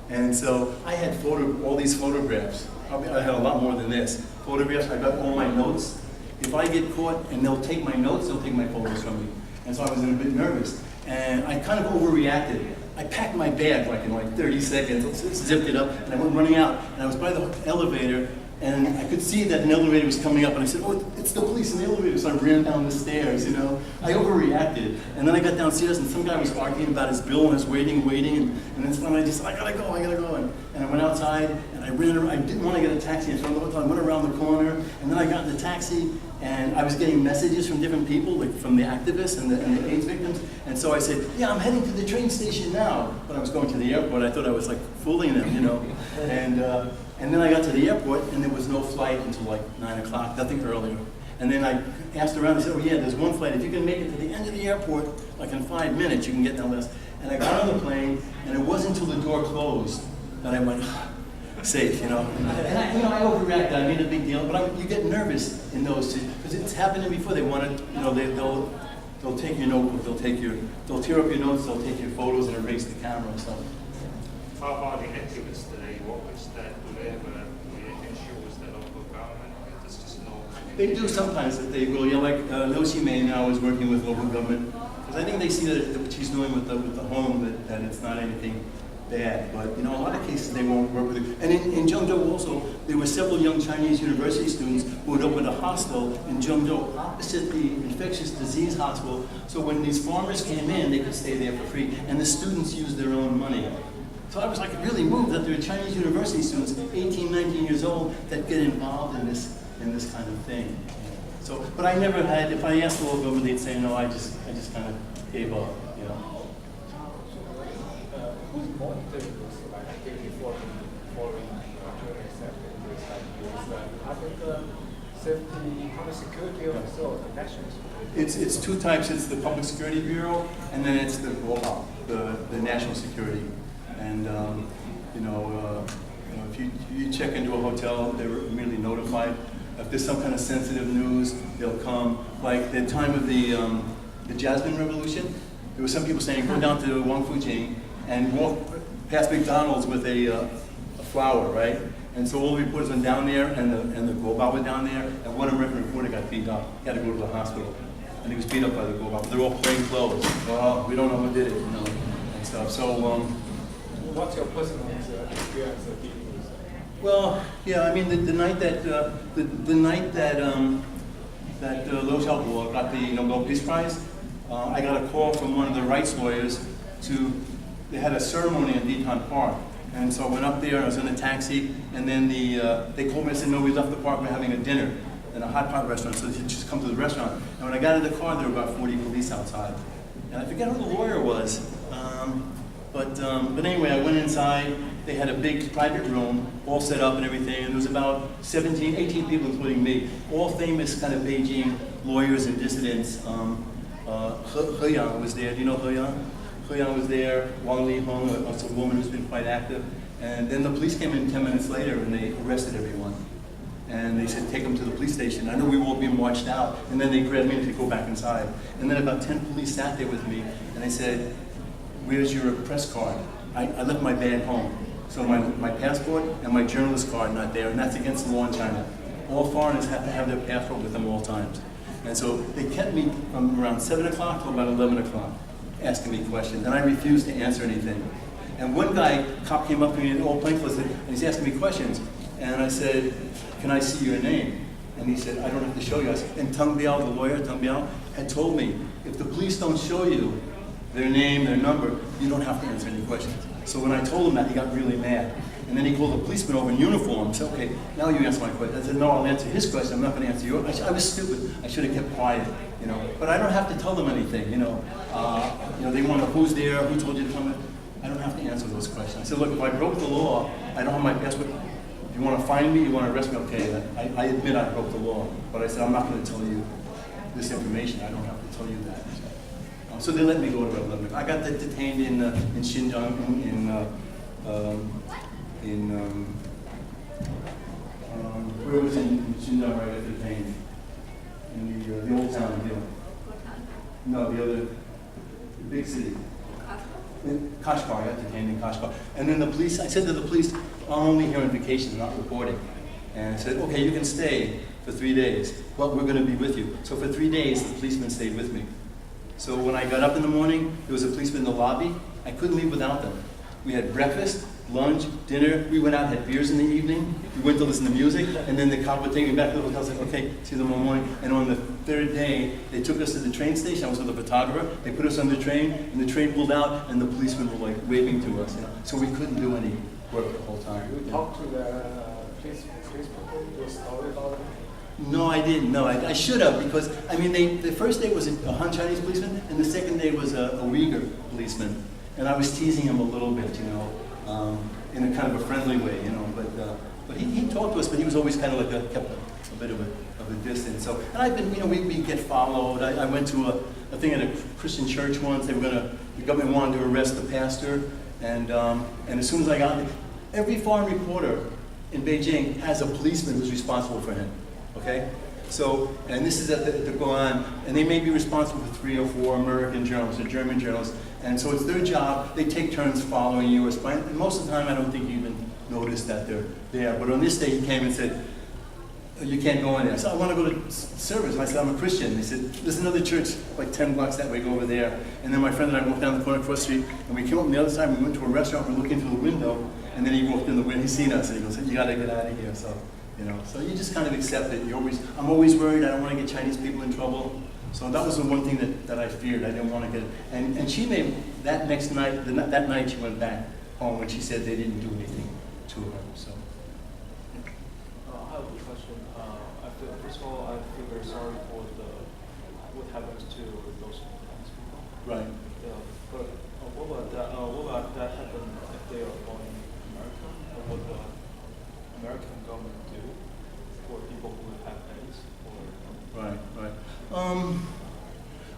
And so I had all these photographs. I had a lot more than this. Photographs, I got all my notes. If I get caught and they'll take my notes, they'll take my photos from me. And so I was a bit nervous. And I kind of overreacted. I packed my bag like in 30 seconds, zipped it up, and I went running out. And I was by the elevator, and I could see that an elevator was coming up, and I said, oh, it's the police in the elevator, so I ran down the stairs, I overreacted. And then I got downstairs, and some guy was arguing about his bill, and I was waiting, and then finally I just said, I gotta go. And I went outside, and I didn't want to get a taxi in front of the hotel. I went around the corner, and then I got in the taxi, And I was getting messages from different people, like from the activists and the AIDS victims. And so I said, yeah, I'm heading to the train station now. When I was going to the airport, I thought I was like fooling them, you know. And then I got to the airport and there was no flight until like 9 o'clock, nothing earlier. And then I asked around and said, oh yeah, there's one flight. If you can make it to the end of the airport, like in 5 minutes, you can get in LS. And I got on the plane and it wasn't until the door closed that I went, safe, you know. And I overreacted. I made a big deal, but you get nervous in those because it's happened to me before. They want to, you know, they'll take your notebook, they'll tear up your notes, they'll take your photos and erase the camera and stuff. How about the activists that you work with? That do they have a relationship with the local government? There's just no. They do sometimes that they will. You know, like Liu Ximei now is working with local government because I think they see that what she's doing with the home that it's not anything bad, but you know, a lot of cases they won't work with it. And in Zhengzhou also, there were several young Chinese university students who had opened a hospital in Zhengzhou opposite the infectious disease hospital. So when these farmers came in, they could stay there for free, and the students used their own money. So I was like really moved that there are Chinese university students, 18, 19 years old, that get involved in this kind of thing. So, but I never had. If I asked the local government, they'd say no. I just kind of gave up, you know. Who's monitoring this activity for foreign tourists safety, public security officer, or the national security? It's two types. It's the Public Security Bureau, and then it's the GOHA, the National Security. And you know, if you check into a hotel, they're immediately notified. If there's some kind of sensitive news, they'll come. Like the time of the Jasmine Revolution, there were some people saying, go down to Wang Fujing and walk past McDonald's with a flower, right? And so all the reporters went down there, and the Gobao were down there, and one American reporter got beat up. He had to go to the hospital, and he was beat up by the Gobao. But they're all plain clothes. Well, we don't know who did it, you know, and stuff. So, what's your personal experience of dealing with that? well, yeah, I mean, the night that Liu Xiaobo got the Nobel Peace Prize, I got a call from one of the rights lawyers they had a ceremony in Ditan Park. And so I went up there, and I was in a taxi, and then they called me and said, no, we left the park, we're having a dinner in a hot pot restaurant, so they should just come to the restaurant. And when I got in the car, there were about 40 police outside. And I forget who the lawyer was, but anyway, I went inside. They had a big private room, all set up and everything, and there was about 17, 18 people, including me, all famous kind of Beijing lawyers and dissidents. He Yang was there. Do you know He Yang? He Yang was there. Wang Lihong, a woman who's been quite active. And then the police came in 10 minutes later, and they arrested everyone. And they said, take them to the police station. I know we were all being watched out. And then they grabbed me and said, go back inside. And then about 10 police sat there with me, and they said, where's your press card? I left my bag home. So my passport and my journalist card not there, and that's against the law in China. All foreigners have to have their passport with them all times. And so they kept me from around 7 o'clock till about 11 o'clock, asking me questions, and I refused to answer anything. And one cop came up to me in all plainclothes, and he's asking me questions. And I said, can I see your name? And he said, I don't have to show you. I said, and Teng Biao, the lawyer, Teng Biao, had told me, if the police don't show you their name, their number, you don't have to answer any questions. So when I told him that, he got really mad. And then he called a policeman over in uniform and said, okay, now you answer my question. I said, no, I'll answer his question. I'm not going to answer yours. I was stupid. I should have kept quiet, you know. But I don't have to tell them anything, you know. They want to know who's there, who told you to come in. I don't have to answer those questions. I said, look, if I broke the law, I don't have my passport. If you want to find me, you want to arrest me, okay. I admit I broke the law. But I said, I'm not going to tell you this information. I don't have to tell you that. So they let me go to about 11. I got detained in Xinjiang, where was it in Xinjiang where I got detained? In the old town, yeah. No, the big city. In Kashgar, I got detained in Kashgar. And then the police, I said to the police, I'm only here on vacation, not reporting. And I said, okay, you can stay for 3 days. Well, we're going to be with you. So for 3 days, the policeman stayed with me. So when I got up in the morning, there was a policeman in the lobby. I couldn't leave without them. We had breakfast, lunch, dinner. We went out, had beers in the evening. We went to listen to music, and then the cop would take me back to the hotel and said, okay, see you tomorrow morning. And on the third day, they took us to the train station. I was with a photographer. They put us on the train, and the train pulled out, and the policemen were like waving to us. You know? So we couldn't do any work the whole time. You talk to the police people, do a story about it? No, I didn't. No, I should have, because I mean, the first day was a Han Chinese policeman, and the second day was a Uyghur policeman, and I was teasing him a little bit, you know, in a kind of a friendly way, you know. But he talked to us, but he was always kind of like kept a bit of a distance. So, and I've been, you know, we get followed. I went to a thing at a Christian church once. The government wanted to arrest the pastor, and as soon as I got there, every foreign reporter in Beijing has a policeman who's responsible for him. Okay? So, and this is at the Guan, and they may be responsible for 3 or 4 American journalists or German journalists, and so it's their job. They take turns following you or spying, and most of the time I don't think you even notice that they're there. But on this day he came and said, you can't go in there. So I want to go to service. And I said, I'm a Christian. They said, there's another church like 10 blocks that way, go over there. And then my friend and I walked down the corner across the street, and we came up on the other side, we went to a restaurant, we're looking through the window, and then he walked in the window, he's seen us, and he goes, you gotta get out of here. So, you know, so you just kind of accept it. I'm always worried, I don't want to get Chinese people in trouble. So that was the one thing that I feared. I didn't want to get, and she made, that next night, that night she went back home when she said they didn't do anything to her, so. I have a question. First of all, I feel very sorry for what happens to those Chinese people. Right. Yeah, but what about that happen if they are born in America? What would the American government do for people who have AIDS? Right.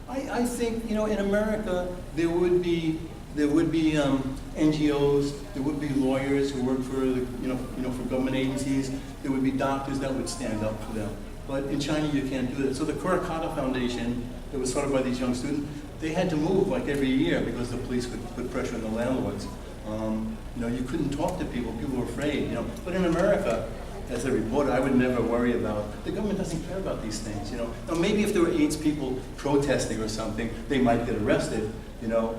I think, you know, in America there would be NGOs, there would be lawyers who work for for government agencies. There would be doctors that would stand up for them. But in China you can't do that. So the Kurakata Foundation, that was started by these young students, they had to move like every year because the police could put pressure on the landlords. You know, you couldn't talk to people. People were afraid. You know, but in America, as a reporter, I would never worry about. The government doesn't care about these things. You know, now maybe if there were AIDS people protesting or something, they might get arrested. You know,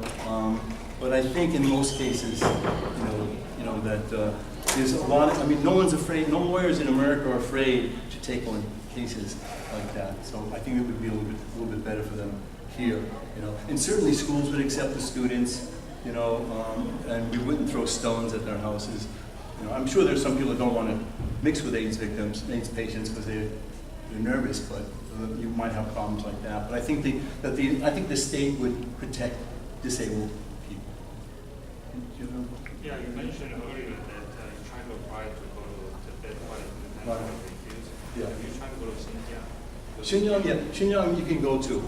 but I think in most cases, you know that there's a lot. I mean, no one's afraid. No lawyers in America are afraid to take on cases like that. So I think it would be a little bit better for them here. You know, and certainly schools would accept the students. You know, and we wouldn't throw stones at their houses. You know, I'm sure there's some people that don't want to mix with AIDS victims, AIDS patients, because they're nervous, but you might have problems like that. But I think the state would protect disabled people. Yeah, you mentioned earlier that you're trying to apply to go to Tibet, but Right. refused. Yeah. You're trying to go to Xinjiang. Xinjiang, yeah, Xinjiang you can go to.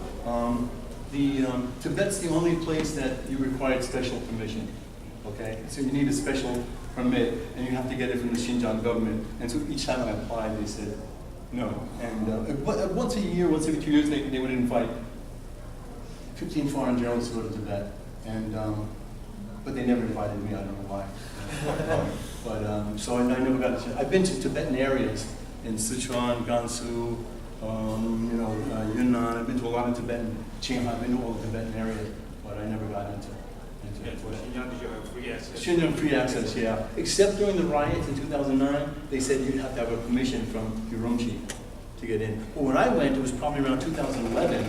Tibet's the only place that you required special permission. Okay, so you need a special permit, and you have to get it from the Xinjiang government. And so each time I applied, they said no. And once a year, once every 2 years, they would invite 15 foreign journalists to go to Tibet, and but they never invited me. I don't know why. So I never got to. I've been to Tibetan areas in Sichuan, Gansu, Yunnan. I've been to a lot of Tibetan, Qinghai. I've been to all the Tibetan areas, but I never got into Yeah, for Xinjiang, did you have free access? Xinjiang free access, yeah. Except during the riots in 2009, they said you'd have to have a permission from Urumqi to get in. But when I went, it was probably around 2011,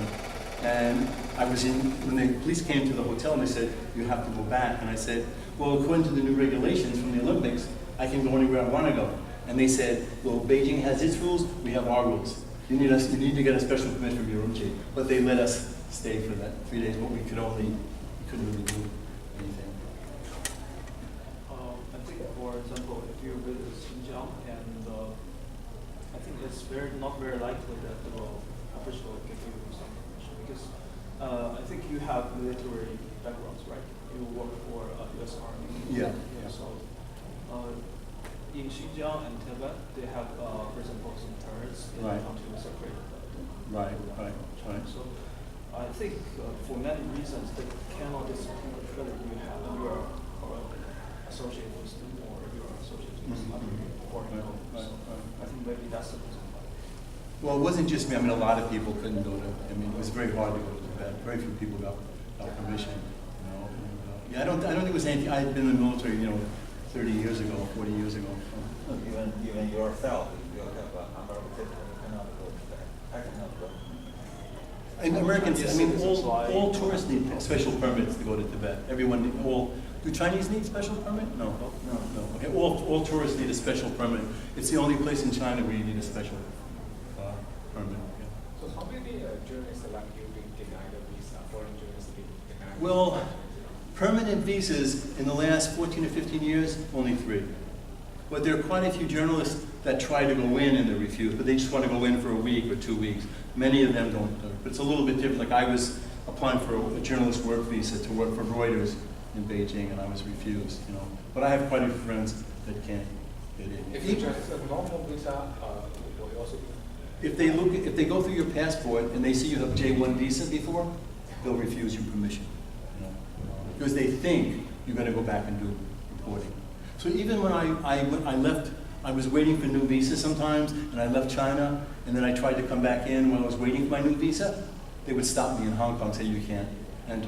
and I was in, when the police came to the hotel and they said, you have to go back. And I said, well, according to the new regulations from the Olympics, I can go anywhere I want to go. And they said, well, Beijing has its rules, we have our rules. You need to get a special permit from Urumqi. But they let us stay for that 3 days, but we couldn't really do anything. I think, for example, if you visit Xinjiang, and I think it's not very likely that the official will give you some permission, because I think you have military backgrounds, right? You work for U.S. Army. Yeah. So in Xinjiang and Tibet, they have, for example, some turrets in Right. how to separate them. Right. So I think for many reasons they cannot discipline whether you are associated with them or you are associated with other foreign governments. So I think maybe that's the reason why. Well, it wasn't just me. I mean, a lot of people couldn't go to. I mean, it was very hard to go to Tibet. Very few people got permission. You know. And, I don't think it was anything. I had been in the military, 30 years ago, 40 years ago. Even yourself, if you have a American citizen, you cannot go to that. I cannot go. And Americans, I mean, Citizens all like- tourists need special permits to go to Tibet. Everyone, do Chinese need special permit? No. Okay, all tourists need a special permit. It's the only place in China where you need a special permanent. Yeah. So how many journalists like you been denied a visa, foreign journalists been denied? Well, permanent visas in the last 14 or 15 years, only 3. But there are quite a few journalists that try to go in and they're refused, but they just want to go in for a week or 2 weeks. Many of them don't. But it's a little bit different. Like I was applying for a journalist work visa to work for Reuters in Beijing, and I was refused. You know, but I have quite a few friends that can't get in. If you just a normal visa, will you also? If they go through your passport and they see you have J1 visa before, they'll refuse you permission. You know, because they think you're going to go back and do reporting. So even when I left, I was waiting for new visa sometimes, and I left China, and then I tried to come back in when I was waiting for my new visa. They would stop me in Hong Kong and say, you can't enter.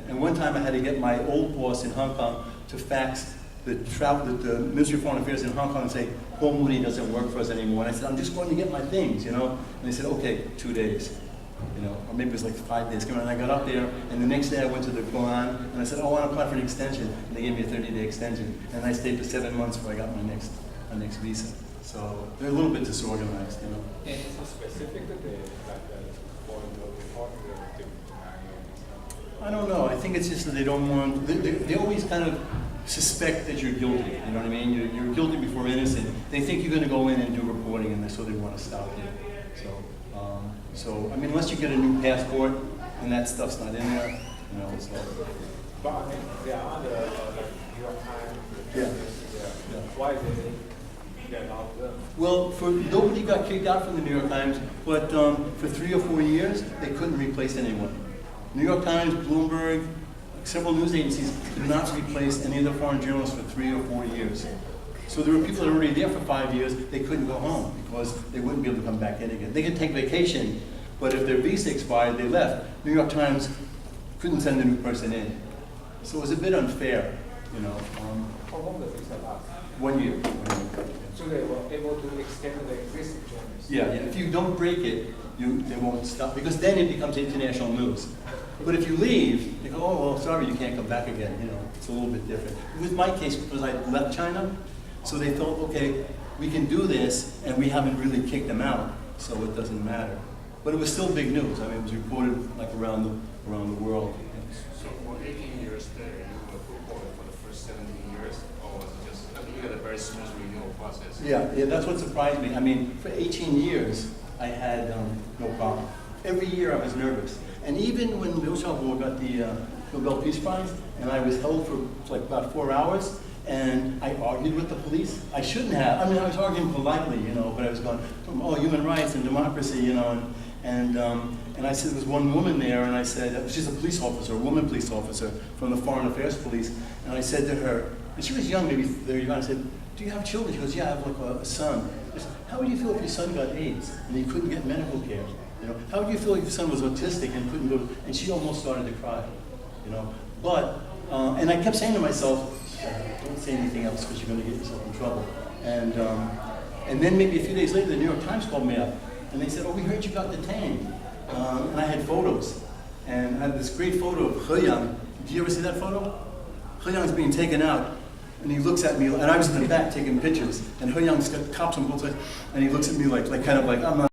And one time I had to get my old boss in Hong Kong to fax the Ministry of Foreign Affairs in Hong Kong and say, Paul Mooney doesn't work for us anymore. And I said, I'm just going to get my things, you know. And they said, okay, 2 days. You know, or maybe it was like 5 days. And I got up there, and the next day I went to the Guan, and I said, oh, I want to apply for an extension. And they gave me a 30-day extension. And I stayed for 7 months before I got my next visa. So they're a little bit disorganized, you know. And is it specific to the foreign report, the I don't know. I think it's just that they don't want, they always kind of suspect that you're guilty. You know what I mean? You're guilty before innocent. They think you're going to go in and do reporting, and so they want to stop you. So I mean, unless you get a new passport and that stuff's not in there, you know. So. But I mean, there are other like New York Times, Yeah. Why they're not them? Well, nobody got kicked out from the New York Times, but for 3 or 4 years, they couldn't replace anyone. New York Times, Bloomberg, several news agencies did not replace any of the foreign journalists for 3 or 4 years. So there were people that were already there for 5 years, they couldn't go home because they wouldn't be able to come back in again. They could take vacation, but if their visa expired, they left. New York Times couldn't send a new person in. So it was a bit unfair, you know. How long the visa last? 1 year. So they were able to extend the existing journalists? Yeah, if you don't break it, they won't stop, because then it becomes international news. But if you leave, they go, oh, well, sorry, you can't come back again. You know, it's a little bit different. With my case, because I left China, so they thought, okay, we can do this, and we haven't really kicked them out, so it doesn't matter. But it was still big news. I mean, it was reported like around the world. So for 18 years there, you were reported for the first 17 years, or was it just, I think you had a very smooth renewal process? Yeah, that's what surprised me. I mean, for 18 years, I had no problem. Every year I was nervous. And even when Liu Xiaobo got the Nobel Peace Prize, and I was held for like about 4 hours, and I argued with the police. I shouldn't have. I mean, I was arguing politely, you know, but I was going, oh, human rights and democracy, you know, and I said there was one woman there, and I said, she's a police officer, a woman police officer from the Foreign Affairs Police, and I said to her, and she was young, maybe 30, I said, do you have children? She goes, yeah, I have like a son. I said, how would you feel if your son got AIDS and he couldn't get medical care? You know, how would you feel if your son was autistic and couldn't go? And she almost started to cry. You know, but and I kept saying to myself, don't say anything else because you're going to get yourself in trouble. And then maybe a few days later, the New York Times called me up and they said, oh, we heard you got detained. And I had photos, and I had this great photo of He Yang. Did you ever see that photo? He Yang is being taken out. And he looks at me, and I was in the back taking pictures, and He Yang's got cops on both sides, and he looks at me like kind of like, I'm not